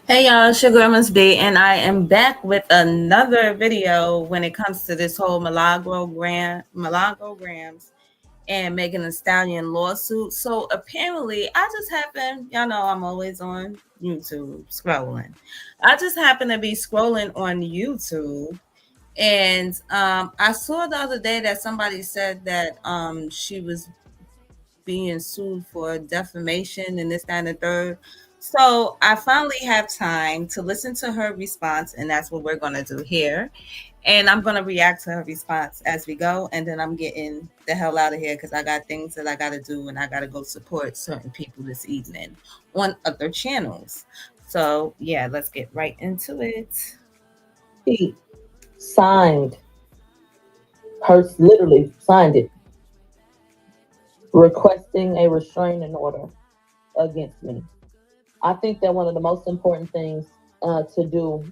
Hey y'all, it's your girl Miss B, and I am back with another video when it comes to this whole Milagro Grams and Megan Thee Stallion lawsuit. So apparently, I just happened, y'all know I'm always on YouTube scrolling. I just happened to be scrolling on YouTube, and I saw the other day that somebody said that she was being sued for defamation and this, that, and the third. So I finally have time to listen to her response, and that's what we're going to do here. And I'm going to react to her response as we go, and then I'm getting the hell out of here because I got things that I got to do, and I got to go support certain people this evening on other channels. So, yeah, let's get right into it. He signed literally signed it, requesting a restraining order against me. I think that one of the most important things to do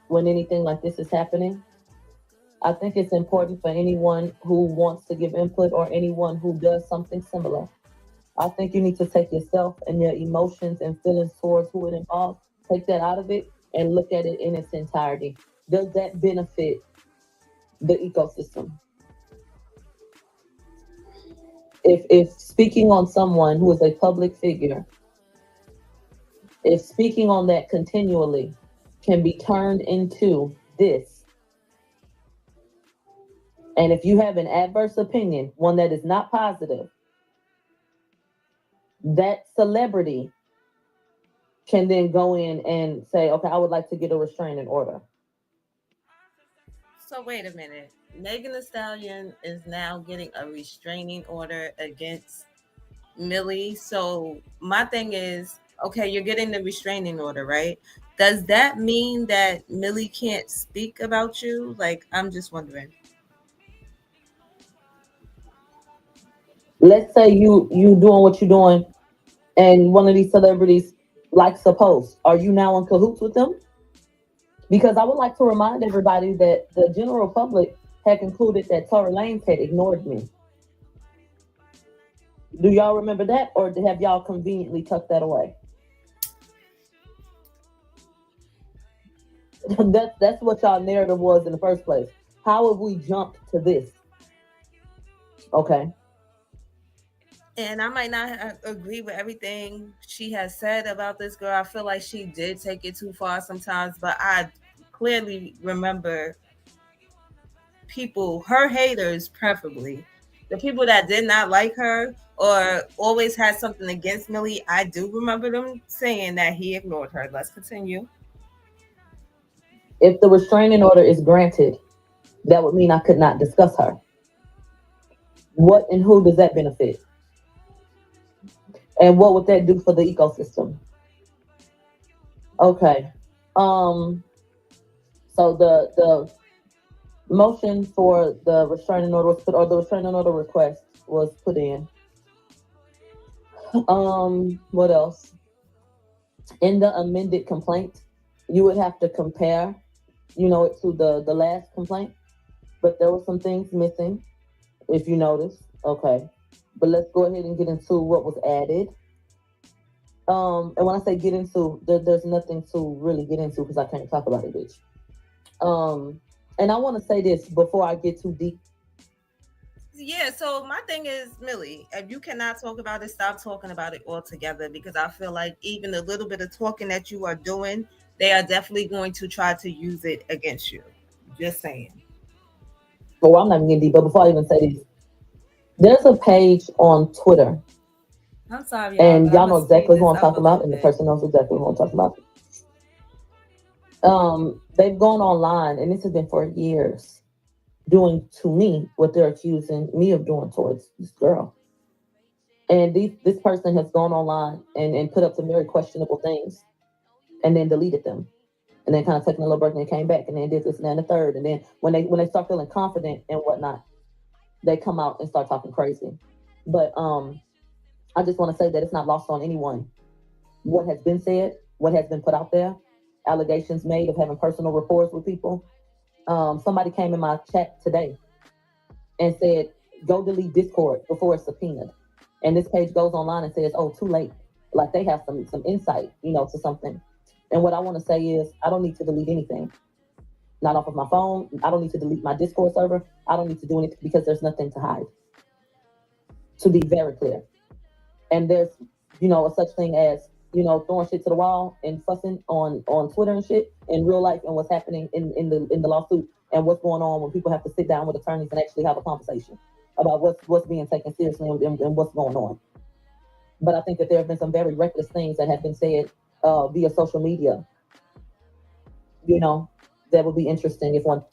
when anything like this is happening, I think it's important for anyone who wants to give input or anyone who does something similar. I think you need to take yourself and your emotions and feelings towards who it involves, take that out of it and look at it in its entirety. Does that benefit the ecosystem? If speaking on someone who is a public figure, if speaking on that continually can be turned into this, and if you have an adverse opinion, one that is not positive, that celebrity can then go in and say, okay, I would like to get a restraining order. So wait a minute. Megan Thee Stallion is now getting a restraining order against Millie. So my thing is, okay, you're getting the restraining order, right? Does that mean that Millie can't speak about you? Like, I'm just wondering. Let's say you doing what you're doing, and one of these celebrities likes a post. Are you now in cahoots with them? Because I would like to remind everybody that the general public had concluded that Tory Lanez had ignored me. Do y'all remember that, or have y'all conveniently tucked that away? That's what y'all narrative was in the first place. How have we jumped to this? Okay. And I might not agree with everything she has said about this girl. I feel like she did take it too far sometimes, but I clearly remember people, her haters preferably, the people that did not like her or always had something against Millie. I do remember them saying that he ignored her. Let's continue. If the restraining order is granted, that would mean I could not discuss her. What and who does that benefit? And what would that do for the ecosystem? Okay. Um. So the motion for the restraining order was put, or the restraining order request was put in. What else? In the amended complaint, you would have to compare, it to the last complaint. But there were some things missing, if you notice. Okay. But let's go ahead and get into what was added. And when I say get into, there's nothing to really get into because I can't talk about it, bitch. And I want to say this before I get too deep. Yeah, so my thing is, Millie, if you cannot talk about it, stop talking about it altogether because I feel like even the little bit of talking that you are doing, they are definitely going to try to use it against you. Just saying. Well, I'm not even getting deep, but before I even say this, there's a page on Twitter, I'm sorry, y'all, and but I'm y'all gonna know speed exactly who this I'm up talking a about, little and the bit. person knows exactly who I'm talking about. They've gone online, and this has been for years, doing to me what they're accusing me of doing towards this girl. And this person has gone online and put up some very questionable things, and then deleted them, and then kind of taken a little break, and then came back, and then did this and then the third, and then when they start feeling confident and whatnot, they come out and start talking crazy. But I just want to say that it's not lost on anyone what has been said, what has been put out there, allegations made of having personal rapport with people. Somebody came in my chat today and said, "Go delete Discord before it's subpoenaed." And this page goes online and says, "Oh, too late." Like they have some insight, to something. And what I want to say is, I don't need to delete anything. Not off of my phone. I don't need to delete my Discord server. I don't need to do anything because there's nothing to hide. To be very clear. And there's, a such thing as, throwing shit to the wall and fussing on Twitter and shit in real life, and what's happening in the lawsuit, and what's going on when people have to sit down with attorneys and actually have a conversation about what's being taken seriously, and what's going on. But I think that there have been some very reckless things that have been said via social media, that would be interesting if one.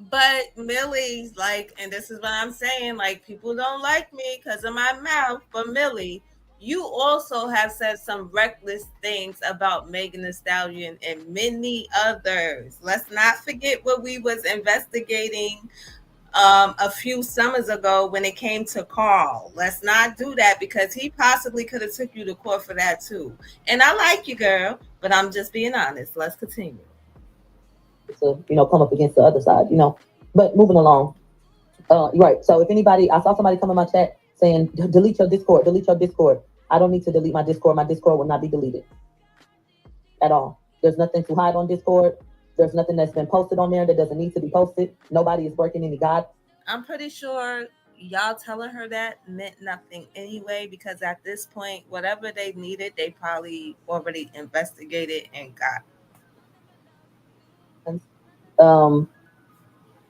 But Millie, like, and this is what I'm saying, like, people don't like me because of my mouth, but Millie, you also have said some reckless things about Megan Thee Stallion and many others. Let's not forget what we was investigating a few summers ago when it came to Carl. Let's not do that because he possibly could have took you to court for that too. And I like you, girl, but I'm just being honest. Let's continue. To come up against the other side, But moving along, right. So if anybody, I saw somebody come in my chat saying, delete your Discord, delete your Discord. I don't need to delete my Discord. My Discord will not be deleted at all. There's nothing to hide on Discord. There's nothing that's been posted on there that doesn't need to be posted. Nobody is breaking any God. I'm pretty sure y'all telling her that meant nothing anyway, because at this point, whatever they needed, they probably already investigated and got. Um,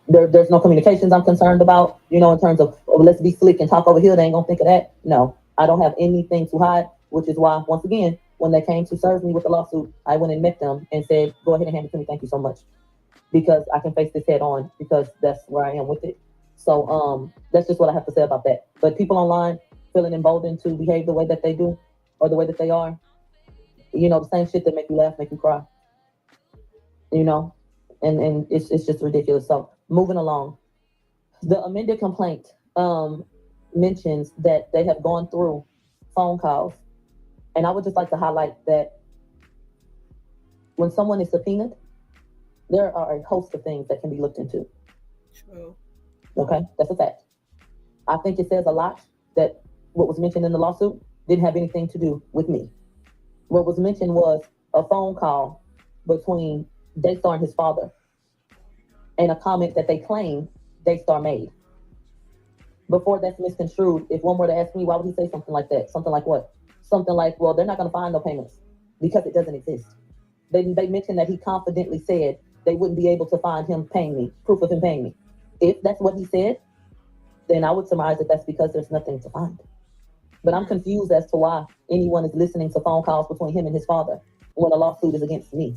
there's no communications I'm concerned about, in terms of, oh, let's be slick and talk over here. They ain't gonna think of that. No, I don't have anything to hide, which is why, once again, when they came to serve me with the lawsuit, I went and met them and said, go ahead and hand it to me. Thank you so much. Because I can face this head on, because that's where I am with it. So that's just what I have to say about that. But people online feeling emboldened to behave the way that they do, or the way that they are, the same shit that make you laugh, make you cry. And it's just ridiculous. So moving along, the amended complaint mentions that they have gone through phone calls, and I would just like to highlight that when someone is subpoenaed, there are a host of things that can be looked into. True. Okay, that's a fact. I think it says a lot that what was mentioned in the lawsuit didn't have anything to do with me. What was mentioned was a phone call between Daystar and his father, and a comment that they claim Daystar made. Before that's misconstrued, if one were to ask me, why would he say something like that? Something like what? Something like, well, they're not going to find no payments because it doesn't exist. They mentioned that he confidently said they wouldn't be able to find him paying me, proof of him paying me. If that's what he said, then I would surmise that that's because there's nothing to find. But I'm confused as to why anyone is listening to phone calls between him and his father when a lawsuit is against me.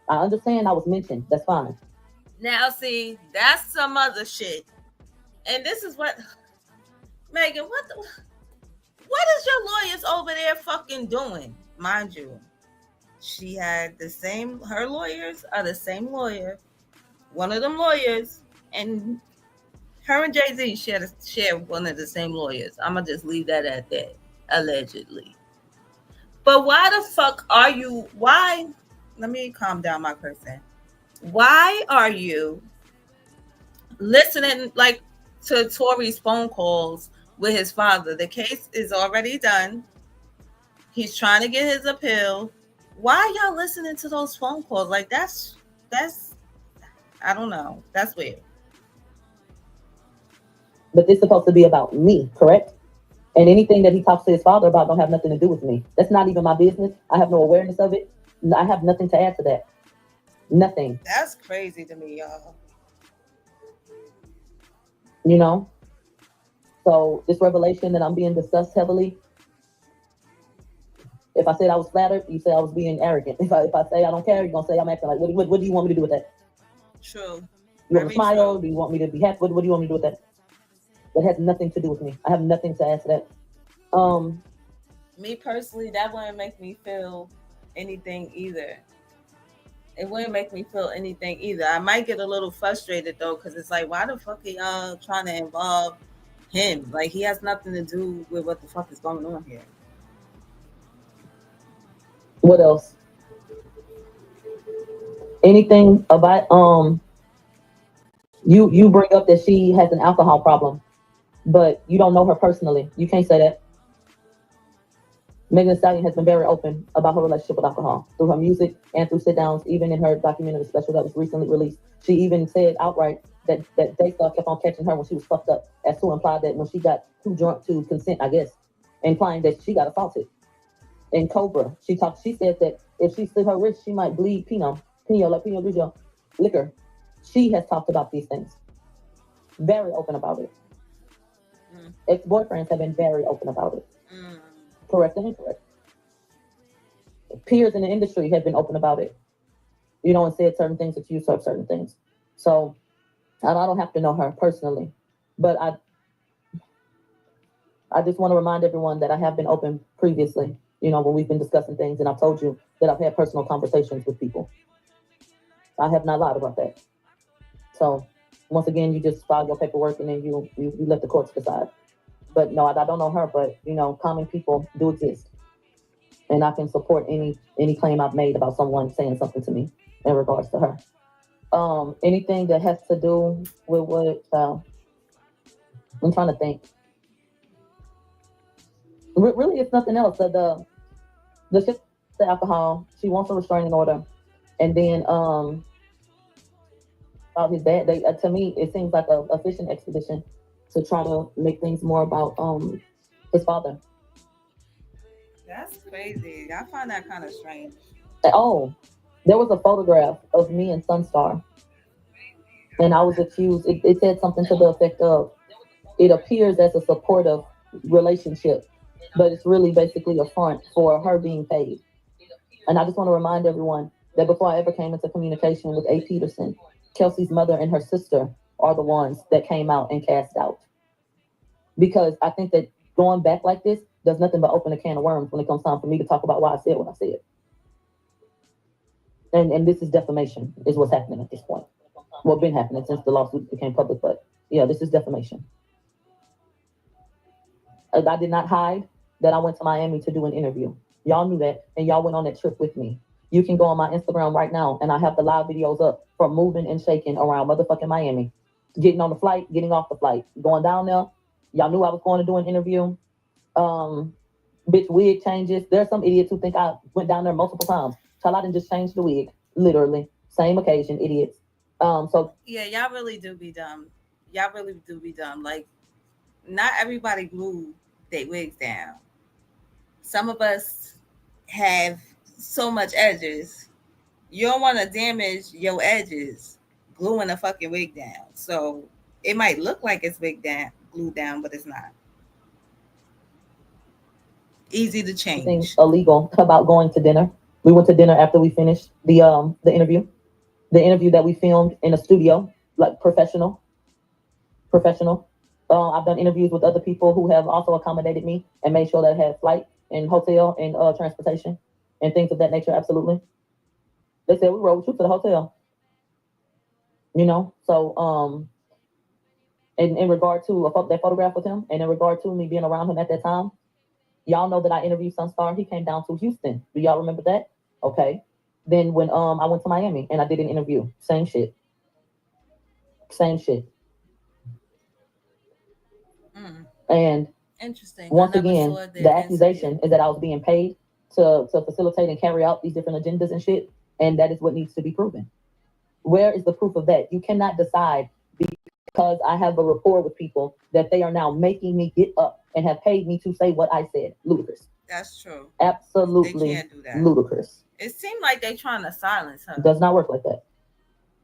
I understand I was mentioned. That's fine. Now, see, that's some other shit. And this is what, Megan, what is your lawyers over there fucking doing? Mind you, she had her lawyers are the same lawyer, one of them lawyers, and her and Jay-Z share one of the same lawyers. I'm going to just leave that at that, allegedly. But why the fuck are you, let me calm down my person. Why are you listening like to Tory's phone calls with his father? The case is already done. He's trying to get his appeal. Why are y'all listening to those phone calls? Like that's I don't know. That's weird. But this is supposed to be about me, correct? And anything that he talks to his father about don't have nothing to do with me. That's not even my business. I have no awareness of it. I have nothing to add to that. Nothing. That's crazy to me, y'all. So this revelation that I'm being discussed heavily, if I said I was flattered, you say I was being arrogant. If I say I don't care, you're going to say I'm acting like, what do you want me to do with that? True. You want me to smile? Do you want me to be happy? What do you want me to do with that? That has nothing to do with me. I have nothing to add to that. Me personally, that wouldn't make me feel anything either. It wouldn't make me feel anything either. I might get a little frustrated though, because it's like, why the fuck are y'all trying to involve him? Like, he has nothing to do with what the fuck is going on here. What else? Anything about you bring up that she has an alcohol problem, but you don't know her personally. You can't say that. Megan Thee Stallion has been very open about her relationship with alcohol through her music and through sit downs, even in her documentary special that was recently released. She even said outright that Daystar kept on catching her when she was fucked up, as to imply that when she got too drunk to consent, I guess, implying that she got assaulted. In Cobra, she said that if she slit her wrist, she might bleed Pinot Grigio liquor. She has talked about these things, very open about it. Mm. Ex-boyfriends have been very open about it, Mm. correct and incorrect. Peers in the industry have been open about it, and said certain things, accused her of certain things. So I don't have to know her personally, but I just want to remind everyone that I have been open previously, when we've been discussing things, and I've told you that I've had personal conversations with people. I have not lied about that. So once again, you just file your paperwork and then you let the courts decide. But no, I don't know her, but common people do exist, and I can support any claim I've made about someone saying something to me in regards to her. Anything that has to do with what I'm trying to think. Really, it's nothing else. The shit, the alcohol. She wants a restraining order, and then about his dad. To me, it seems like a fishing expedition to try to make things more about his father. That's crazy. I find that kind of strange. Oh, there was a photograph of me and Sunstar, and I was accused. It said something to the effect of, it appears as a supportive relationship, but it's really basically a front for her being paid. And I just want to remind everyone that before I ever came into communication with A. Peterson, Kelsey's mother and her sister are the ones that came out and cast out. Because I think that going back like this does nothing but open a can of worms when it comes time for me to talk about why I said what I said. And this is defamation, is what's happening at this point. Well, been happening since the lawsuit became public, but yeah, this is defamation. I did not hide that I went to Miami to do an interview. Y'all knew that, and y'all went on that trip with me. You can go on my Instagram right now, and I have the live videos up from moving and shaking around motherfucking Miami. Getting on the flight, getting off the flight, going down there. Y'all knew I was going to do an interview. Um, Bitch, wig changes. There are some idiots who think I went down there multiple times. Child, I didn't just change the wig. Literally. Same occasion, idiots. So Yeah, y'all really do be dumb. Y'all really do be dumb. Like, not everybody glue their wigs down. Some of us have so much edges. You don't want to damage your edges gluing a fucking wig down. So it might look like it's wig down, glued down, but it's not. Easy to anything change. illegal about going to dinner. We went to dinner after we finished the interview. The interview that we filmed in a studio, like professional. I've done interviews with other people who have also accommodated me and made sure that I had flight and hotel and transportation and things of that nature. Absolutely. They said we rode with you to the hotel. So in regard to that photograph with him, and in regard to me being around him at that time, y'all know that I interviewed Sunstar. He came down to Houston. Do y'all remember that? Okay. Then when I went to Miami and I did an interview, same shit. Same shit. Mm, And interesting. I once never again, saw the the incident. accusation is that I was being paid to facilitate and carry out these different agendas and shit, and that is what needs to be proven. Where is the proof of that? You cannot decide because I have a rapport with people that they are now making me get up and have paid me to say what I said. Ludicrous. That's true. They Absolutely can't do that. ludicrous. It seemed like they trying to silence It her, does not work like that.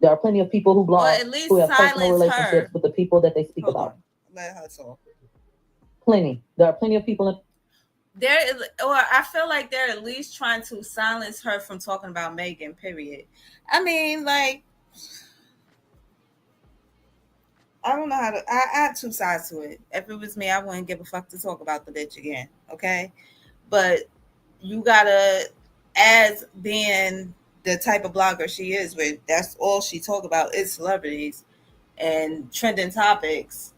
There are plenty of people who or blog at who least have personal silence relationships her. with the people that they speak Hold on, about. let her talk. Plenty. There are plenty of people in There is, or I feel like they're at least trying to silence her from talking about Megan. Period. I mean, like, I don't know how to. I have two sides to it. If it was me, I wouldn't give a fuck to talk about the bitch again. Okay, but you gotta, as being the type of blogger she is, where that's all she talk about is celebrities and trending topics.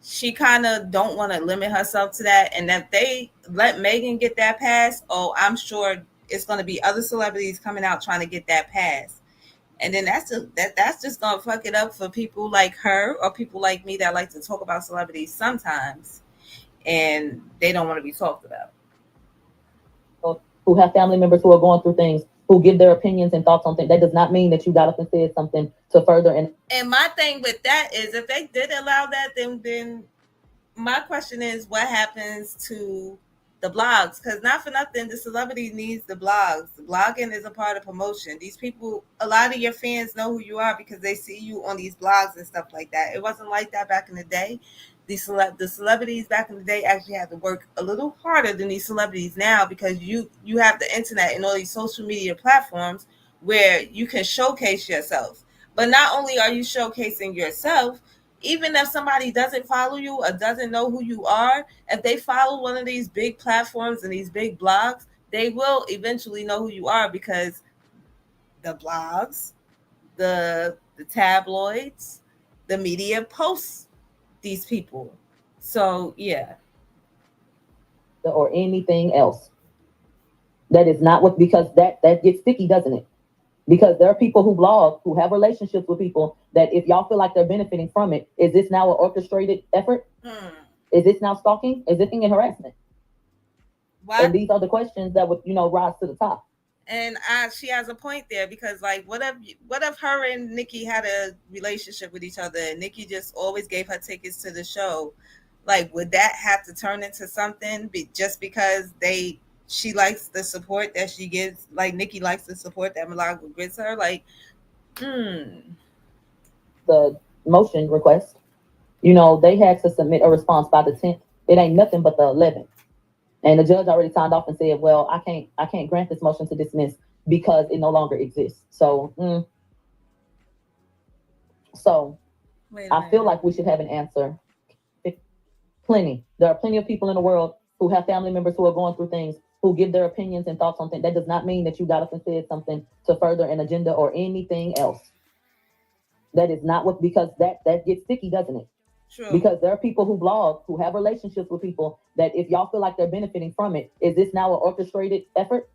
She kind of don't want to limit herself to that, and if they let Megan get that pass, oh, I'm sure it's going to be other celebrities coming out trying to get that pass, and then that's just going to fuck it up for people like her or people like me that like to talk about celebrities sometimes, and they don't want to be talked about. who have family members who are going through things, who give their opinions and thoughts on things. That does not mean that you got up and said something to further. And my thing with that is, if they did allow that, then my question is, what happens to the blogs? Because not for nothing, the celebrity needs the blogs. The blogging is a part of promotion. These people, a lot of your fans know who you are because they see you on these blogs and stuff like that. It wasn't like that back in the day. The celebrities back in the day actually had to work a little harder than these celebrities now, because you have the internet and all these social media platforms where you can showcase yourself. But not only are you showcasing yourself, even if somebody doesn't follow you or doesn't know who you are, if they follow one of these big platforms and these big blogs, they will eventually know who you are, because the blogs, the tabloids, the media posts these people. So yeah. Or anything else. That is not what, because that gets sticky, doesn't it? Because there are people who blog, who have relationships with people, that if y'all feel like they're benefiting from it, is this now an orchestrated effort? Is this now stalking? Is this and harassment? What? And these are the questions that would, rise to the top. And she has a point there, because like, what if her and Nikki had a relationship with each other, and Nikki just always gave her tickets to the show? Like, would that have to turn into something just because she likes the support that she gives? Like, Nikki likes the support that Milagro gives her. Like, the motion request, they had to submit a response by the 10th. It ain't nothing but the 11th. And the judge already signed off and said, well, I can't grant this motion to dismiss because it no longer exists. So I feel like we should have an answer. There are plenty of people in the world who have family members who are going through things, who give their opinions and thoughts on things. That does not mean that you got up and said something to further an agenda or anything else. That is not what, because that gets sticky, doesn't it? True. Because there are people who blog, who have relationships with people, that if y'all feel like they're benefiting from it, is this now an orchestrated effort?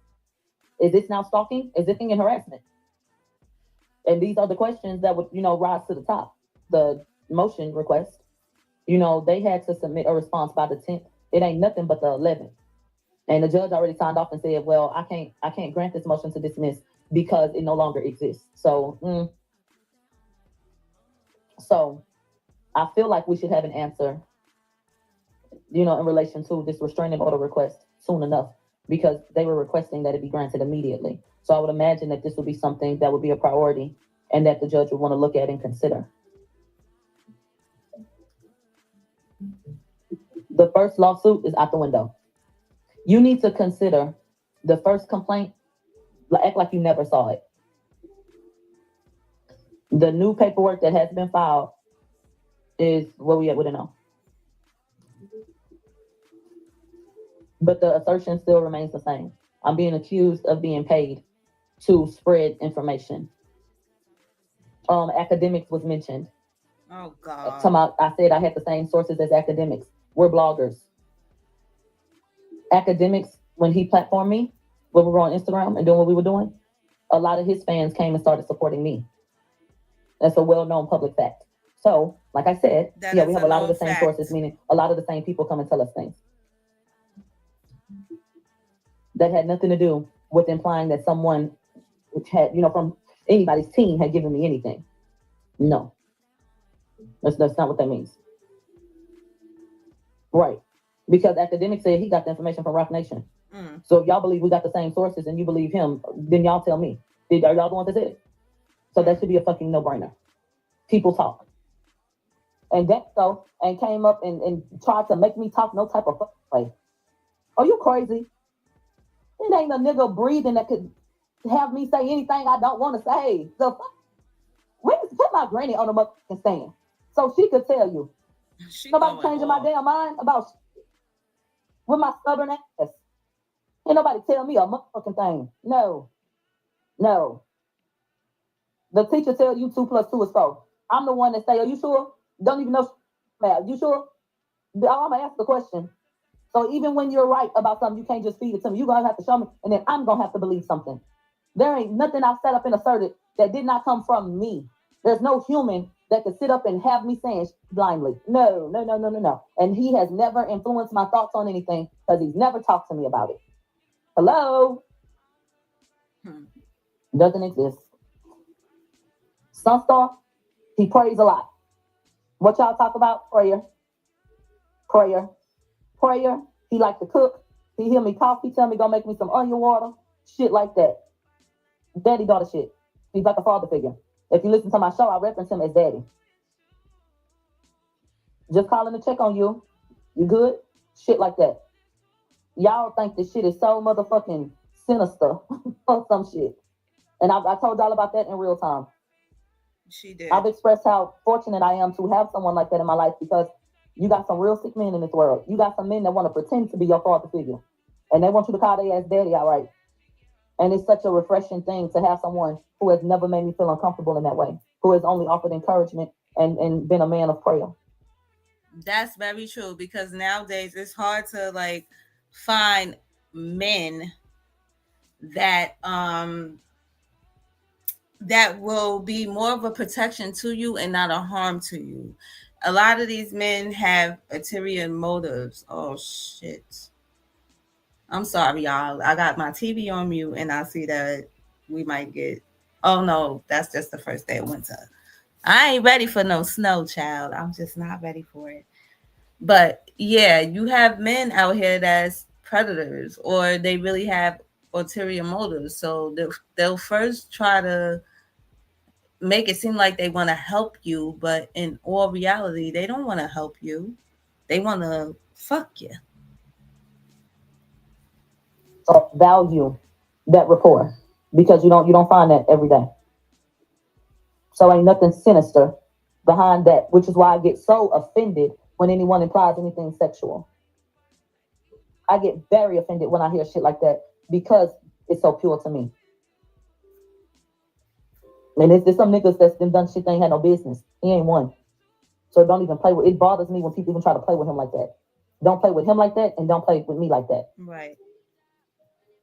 Is this now stalking? Is this and harassment? And these are the questions that would, rise to the top. The motion request, they had to submit a response by the 10th. It ain't nothing but the 11th. And the judge already signed off and said, well, I can't grant this motion to dismiss because it no longer exists. So I feel like we should have an answer, in relation to this restraining order request soon enough, because they were requesting that it be granted immediately. So I would imagine that this would be something that would be a priority and that the judge would want to look at and consider. The first lawsuit is out the window. You need to consider the first complaint, act like you never saw it. The new paperwork that has been filed is where we at with it now. But the assertion still remains the same. I'm being accused of being paid to spread information. Academics was mentioned. Oh God. I said I had the same sources as academics. We're bloggers. Academics, when he platformed me, when we were on Instagram and doing what we were doing, a lot of his fans came and started supporting me. That's a well-known public fact. So, like I said, we have a lot of the same sources, meaning a lot of the same people come and tell us things. That had nothing to do with implying that someone had, from anybody's team had given me anything. No. That's not what that means. Right. Because academics said he got the information from Rock Nation. So if y'all believe we got the same sources and you believe him, then y'all tell me. Are y'all the ones that said it? So that should be a fucking no-brainer. People talk. And and came up and tried to make me talk no type of way. Are you crazy? It ain't a nigga breathing that could have me say anything I don't want to say. The fuck? Put my granny on the motherfucking stand so she could tell you. Nobody changing my damn mind about with my stubborn ass. Ain't nobody tell me a motherfucking thing. No. The teacher tell you 2 + 2 is 4. I'm the one that say, are you sure? Don't even know math. You sure? I'm gonna ask the question. So even when you're right about something, you can't just feed it to me. You're gonna have to show me, and then I'm gonna have to believe something. There ain't nothing I've set up and asserted that did not come from me. There's no human that could sit up and have me saying blindly. No. And he has never influenced my thoughts on anything because he's never talked to me about it. Hello? Hmm. Doesn't exist. Sunstar, he prays a lot. What y'all talk about? Prayer, prayer, prayer. He like to cook. He hear me cough. He tell me go make me some onion water. Shit like that. Daddy daughter shit. He's like a father figure. If you listen to my show, I reference him as daddy. Just calling to check on you. You good? Shit like that. Y'all think this shit is so motherfucking sinister or some shit. And I told y'all about that in real time. She did. I've expressed how fortunate I am to have someone like that in my life because you got some real sick men in this world. You got some men that want to pretend to be your father figure. And they want you to call their ass daddy outright. And it's such a refreshing thing to have someone who has never made me feel uncomfortable in that way, who has only offered encouragement and been a man of prayer. That's very true because nowadays it's hard to like find men that that will be more of a protection to you and not a harm to you. A lot of these men have ulterior motives. Oh shit. I'm sorry, y'all. I got my TV on mute and I see that we might get. Oh no, that's just the first day of winter. I ain't ready for no snow, child. I'm just not ready for it. But yeah, you have men out here that's predators or they really have ulterior motives. So they'll first try to make it seem like they want to help you, but in all reality, they don't want to help you. They want to fuck you. So value that rapport because you don't find that every day. So ain't nothing sinister behind that, which is why I get so offended when anyone implies anything sexual. I get very offended when I hear shit like that because it's so pure to me. And there's some niggas that's been done shit they ain't had no business. He ain't one. So don't even play with it. Bothers me when people even try to play with him like that. Don't play with him like that and don't play with me like that. Right.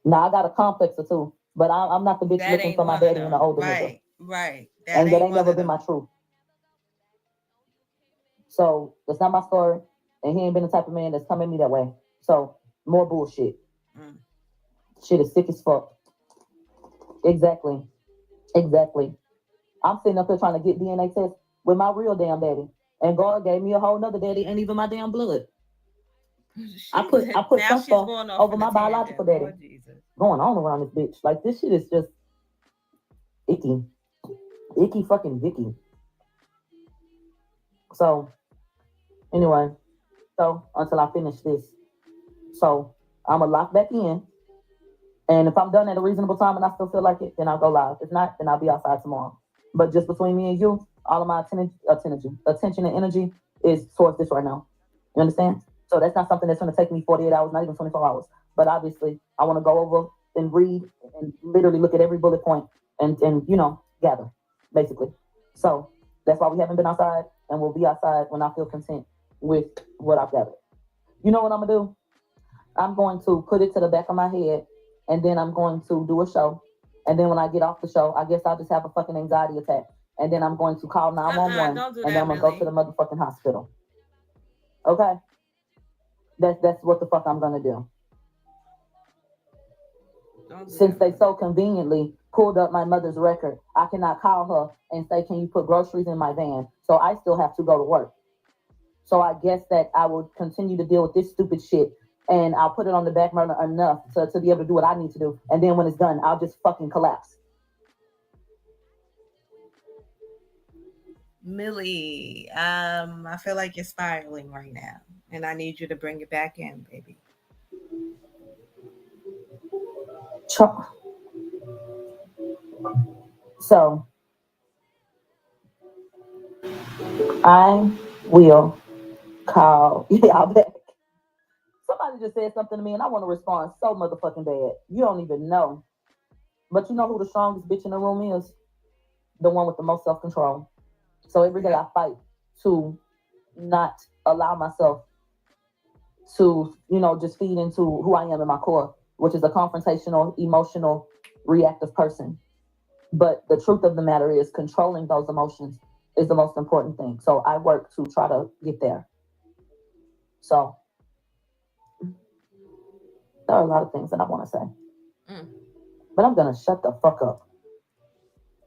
Now I got a complex or two, but I'm not the bitch That looking ain't for my one of daddy and the them. older nigga. Right. Right. That And that ain't ain't one never of been my them. truth. So that's not my story. And he ain't been the type of man that's come at me that way. So more bullshit. Mm. Shit is sick as fuck. Exactly. Exactly. I'm sitting up here trying to get DNA tests with my real damn daddy. And God gave me a whole nother daddy, ain't even my damn blood. I put Now some she's stuff going off over in a my biological tangent. daddy. Lord Jesus. Going on around this bitch. Like this shit is just icky. Icky fucking Vicky. So anyway, so until I finish this. So I'ma lock back in. And if I'm done at a reasonable time and I still feel like it, then I'll go live. If not, then I'll be outside tomorrow. But just between me and you, all of my attention and energy is towards this right now. You understand? So that's not something that's going to take me 48 hours, not even 24 hours. But obviously, I want to go over and read and literally look at every bullet point and gather, basically. So that's why we haven't been outside, and we'll be outside when I feel content with what I've gathered. You know what I'm going to do? I'm going to put it to the back of my head, and then I'm going to do a show. And then when I get off the show, I guess I'll just have a fucking anxiety attack. And then I'm going to call 911, Don't do and then that, I'm gonna go to Millie. the motherfucking hospital. Okay, that's what the fuck I'm gonna do. Don't do Since that, they Millie. so conveniently pulled up my mother's record, I cannot call her and say, "Can you put groceries in my van?" So I still have to go to work. So I guess that I will continue to deal with this stupid shit and I'll put it on the back burner enough to be able to do what I need to do. And then when it's done, I'll just fucking collapse. Millie, I feel like you're spiraling right now, and I need you to bring it back in, baby. So I will call y'all back. Somebody just said something to me and I want to respond so motherfucking bad. You don't even know. But you know who the strongest bitch in the room is? The one with the most self control. So every day Yep. I fight to not allow myself to, just feed into who I am in my core, which is a confrontational, emotional, reactive person. But the truth of the matter is, controlling those emotions is the most important thing. So I work to try to get there. So there are a lot of things that I want to say. Mm. But I'm gonna shut the fuck up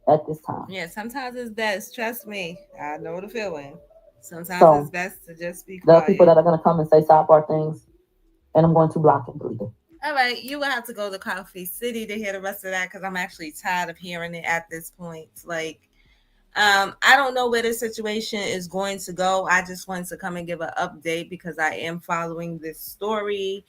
at this time. Yeah, sometimes it's best. Trust me, I know the feeling. Sometimes it's So best to just be there are people quiet. that are gonna come and say sidebar things, and I'm going to block and delete them. All right, you will have to go to Coffee City to hear the rest of that because I'm actually tired of hearing it at this point. Like, I don't know where the situation is going to go. I just wanted to come and give an update because I am following this story.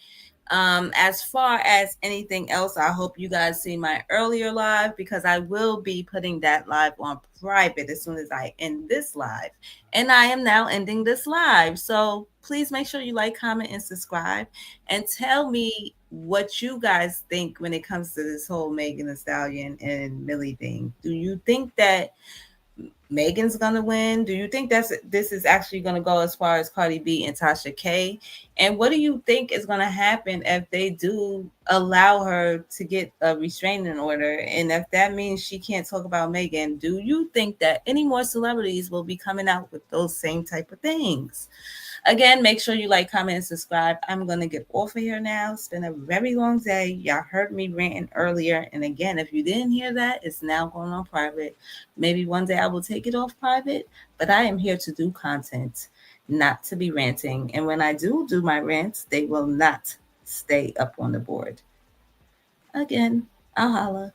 As far as anything else, I hope you guys see my earlier live because I will be putting that live on private as soon as I end this live. And I am now ending this live. So please make sure you like, comment, and subscribe. And tell me what you guys think when it comes to this whole Megan Thee Stallion and Millie thing. Do you think that Megan's gonna win? Do you think this is actually gonna go as far as Cardi B and Tasha K? And what do you think is gonna happen if they do allow her to get a restraining order? And if that means she can't talk about Megan, do you think that any more celebrities will be coming out with those same type of things? Again, make sure you like, comment, and subscribe. I'm going to get off of here now. It's been a very long day. Y'all heard me ranting earlier. And again, if you didn't hear that, it's now going on private. Maybe one day I will take it off private, but I am here to do content, not to be ranting. And when I do my rants, they will not stay up on the board. Again, I'll holla.